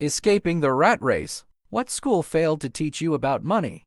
Escaping the rat race. What school failed to teach you about money?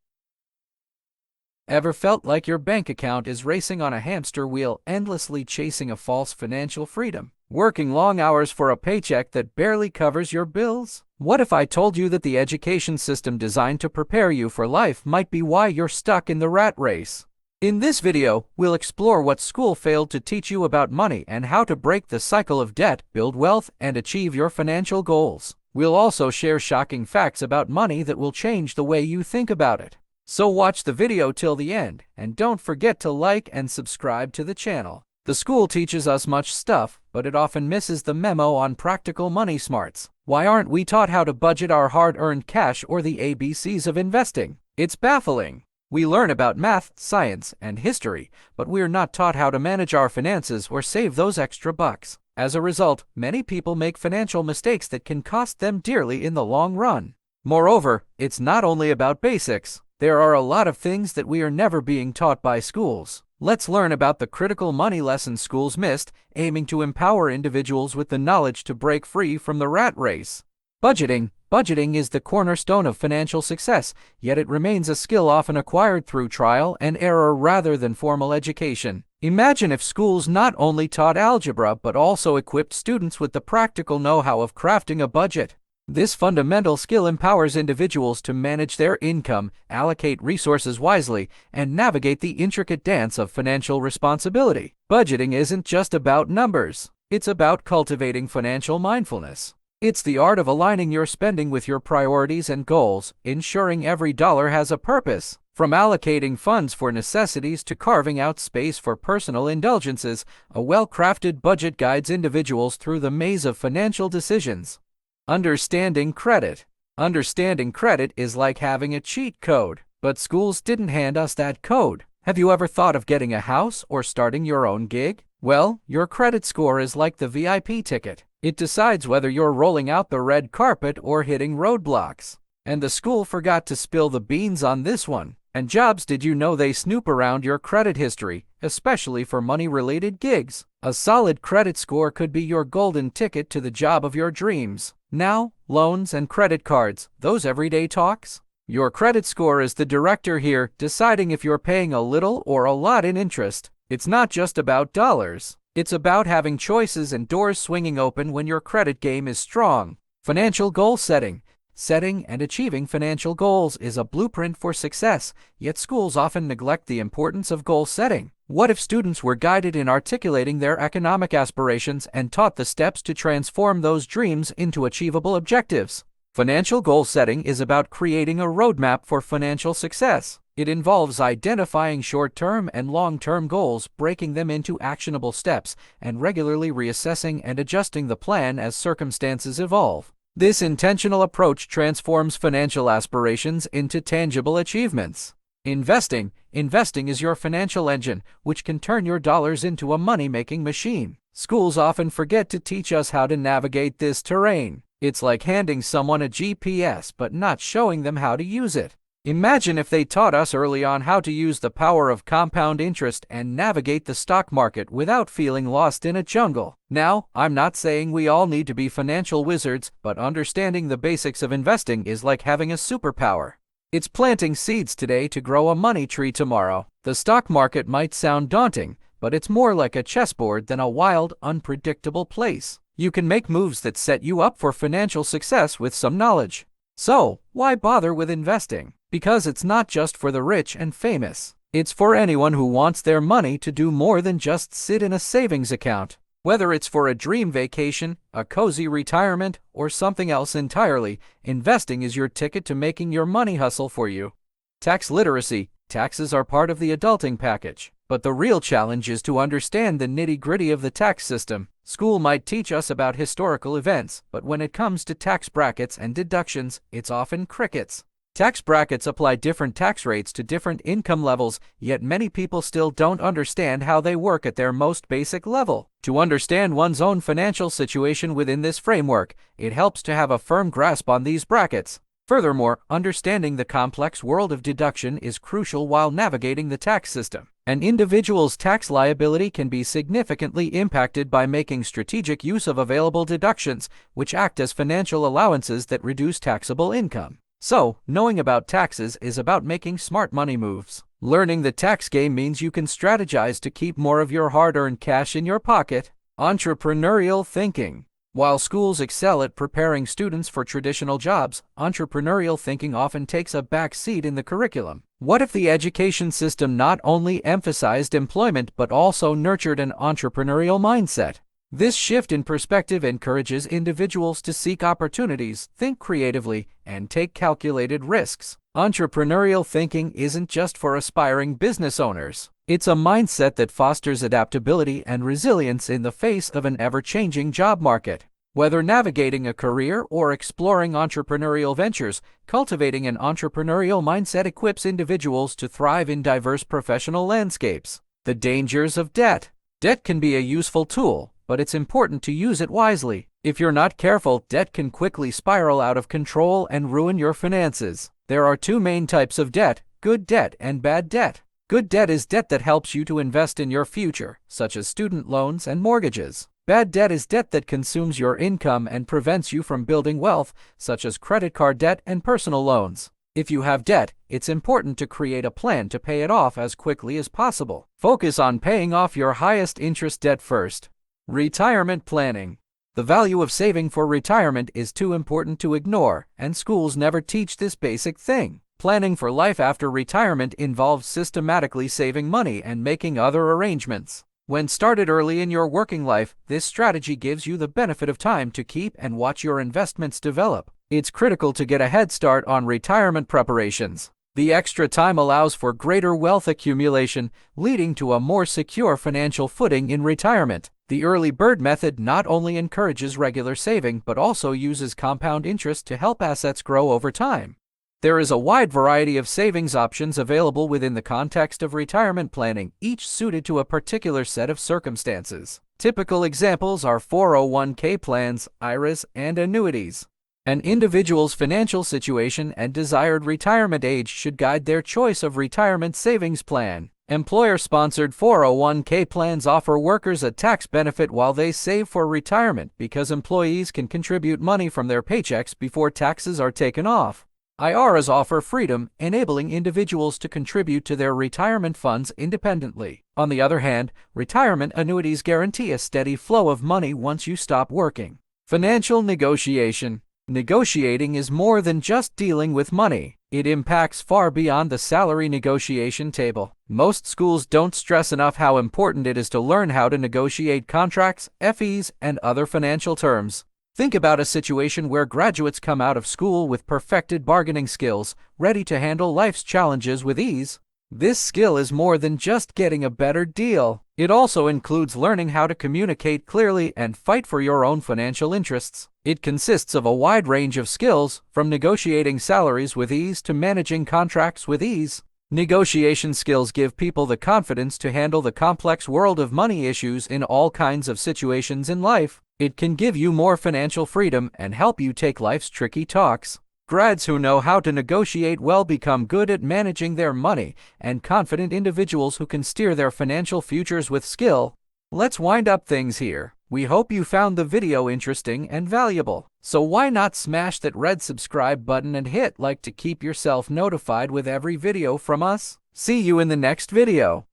Ever felt like your bank account is racing on a hamster wheel, endlessly chasing a false financial freedom? Working long hours for a paycheck that barely covers your bills? What if I told you that the education system designed to prepare you for life might be why you're stuck in the rat race? In this video, we'll explore what school failed to teach you about money and how to break the cycle of debt, build wealth, and achieve your financial goals. We'll also share shocking facts about money that will change the way you think about it. So watch the video till the end, and don't forget to like and subscribe to the channel. The school teaches us much stuff, but it often misses the memo on practical money smarts. Why aren't we taught how to budget our hard-earned cash or the ABCs of investing? It's baffling. We learn about math, science, and history, but we're not taught how to manage our finances or save those extra bucks. As a result, many people make financial mistakes that can cost them dearly in the long run. Moreover, it's not only about basics. There are a lot of things that we are never being taught by schools. Let's learn about the critical money lessons schools missed, aiming to empower individuals with the knowledge to break free from the rat race. Budgeting. Budgeting is the cornerstone of financial success, yet it remains a skill often acquired through trial and error rather than formal education. Imagine if schools not only taught algebra but also equipped students with the practical know-how of crafting a budget. This fundamental skill empowers individuals to manage their income, allocate resources wisely, and navigate the intricate dance of financial responsibility. Budgeting isn't just about numbers. It's about cultivating financial mindfulness. It's the art of aligning your spending with your priorities and goals, ensuring every dollar has a purpose. From allocating funds for necessities to carving out space for personal indulgences, a well-crafted budget guides individuals through the maze of financial decisions. Understanding credit. Understanding credit is like having a cheat code, but schools didn't hand us that code. Have you ever thought of getting a house or starting your own gig? Well, your credit score is like the VIP ticket. It decides whether you're rolling out the red carpet or hitting roadblocks. And the school forgot to spill the beans on this one. And jobs, did you know they snoop around your credit history, especially for money-related gigs? A solid credit score could be your golden ticket to the job of your dreams. Now, loans and credit cards, those everyday talks? Your credit score is the director here, deciding if you're paying a little or a lot in interest. It's not just about dollars. It's about having choices and doors swinging open when your credit game is strong. Financial goal setting. Setting and achieving financial goals is a blueprint for success, yet schools often neglect the importance of goal setting. What if students were guided in articulating their economic aspirations and taught the steps to transform those dreams into achievable objectives? Financial goal setting is about creating a roadmap for financial success. It involves identifying short-term and long-term goals, breaking them into actionable steps, and regularly reassessing and adjusting the plan as circumstances evolve. This intentional approach transforms financial aspirations into tangible achievements. Investing. Investing is your financial engine, which can turn your dollars into a money-making machine. Schools often forget to teach us how to navigate this terrain. It's like handing someone a GPS but not showing them how to use it. Imagine if they taught us early on how to use the power of compound interest and navigate the stock market without feeling lost in a jungle. Now, I'm not saying we all need to be financial wizards, but understanding the basics of investing is like having a superpower. It's planting seeds today to grow a money tree tomorrow. The stock market might sound daunting, but it's more like a chessboard than a wild, unpredictable place. You can make moves that set you up for financial success with some knowledge. So, why bother with investing? Because it's not just for the rich and famous. It's for anyone who wants their money to do more than just sit in a savings account. Whether it's for a dream vacation, a cozy retirement, or something else entirely, investing is your ticket to making your money hustle for you. Tax literacy. Taxes are part of the adulting package. But the real challenge is to understand the nitty-gritty of the tax system. School might teach us about historical events, but when it comes to tax brackets and deductions, it's often crickets. Tax brackets apply different tax rates to different income levels, yet many people still don't understand how they work at their most basic level. To understand one's own financial situation within this framework, it helps to have a firm grasp on these brackets. Furthermore, understanding the complex world of deduction is crucial while navigating the tax system. An individual's tax liability can be significantly impacted by making strategic use of available deductions, which act as financial allowances that reduce taxable income. So, knowing about taxes is about making smart money moves. Learning the tax game means you can strategize to keep more of your hard-earned cash in your pocket. Entrepreneurial thinking. While schools excel at preparing students for traditional jobs, entrepreneurial thinking often takes a back seat in the curriculum. What if the education system not only emphasized employment but also nurtured an entrepreneurial mindset? This shift in perspective encourages individuals to seek opportunities, think creatively, and take calculated risks. Entrepreneurial thinking isn't just for aspiring business owners. It's a mindset that fosters adaptability and resilience in the face of an ever-changing job market. Whether navigating a career or exploring entrepreneurial ventures, cultivating an entrepreneurial mindset equips individuals to thrive in diverse professional landscapes. The dangers of debt. Debt can be a useful tool, but it's important to use it wisely. If you're not careful, debt can quickly spiral out of control and ruin your finances. There are two main types of debt: good debt and bad debt. Good debt is debt that helps you to invest in your future, such as student loans and mortgages. Bad debt is debt that consumes your income and prevents you from building wealth, such as credit card debt and personal loans. If you have debt, it's important to create a plan to pay it off as quickly as possible. Focus on paying off your highest interest debt first. Retirement planning. The value of saving for retirement is too important to ignore, and schools never teach this basic thing. Planning for life after retirement involves systematically saving money and making other arrangements. When started early in your working life, this strategy gives you the benefit of time to keep and watch your investments develop. It's critical to get a head start on retirement preparations. The extra time allows for greater wealth accumulation, leading to a more secure financial footing in retirement. The early bird method not only encourages regular saving but also uses compound interest to help assets grow over time. There is a wide variety of savings options available within the context of retirement planning, each suited to a particular set of circumstances. Typical examples are 401k plans, IRAs, and annuities. An individual's financial situation and desired retirement age should guide their choice of retirement savings plan. Employer-sponsored 401k plans offer workers a tax benefit while they save for retirement because employees can contribute money from their paychecks before taxes are taken off. IRAs offer freedom, enabling individuals to contribute to their retirement funds independently. On the other hand, retirement annuities guarantee a steady flow of money once you stop working. Financial negotiation. Negotiating is more than just dealing with money. It impacts far beyond the salary negotiation table. Most schools don't stress enough how important it is to learn how to negotiate contracts, fees, and other financial terms. Think about a situation where graduates come out of school with perfected bargaining skills, ready to handle life's challenges with ease. This skill is more than just getting a better deal. It also includes learning how to communicate clearly and fight for your own financial interests. It consists of a wide range of skills, from negotiating salaries with ease to managing contracts with ease. Negotiation skills give people the confidence to handle the complex world of money issues in all kinds of situations in life. It can give you more financial freedom and help you take life's tricky talks. Grads who know how to negotiate well become good at managing their money, and confident individuals who can steer their financial futures with skill. Let's wind up things here. We hope you found the video interesting and valuable. So why not smash that red subscribe button and hit like to keep yourself notified with every video from us? See you in the next video.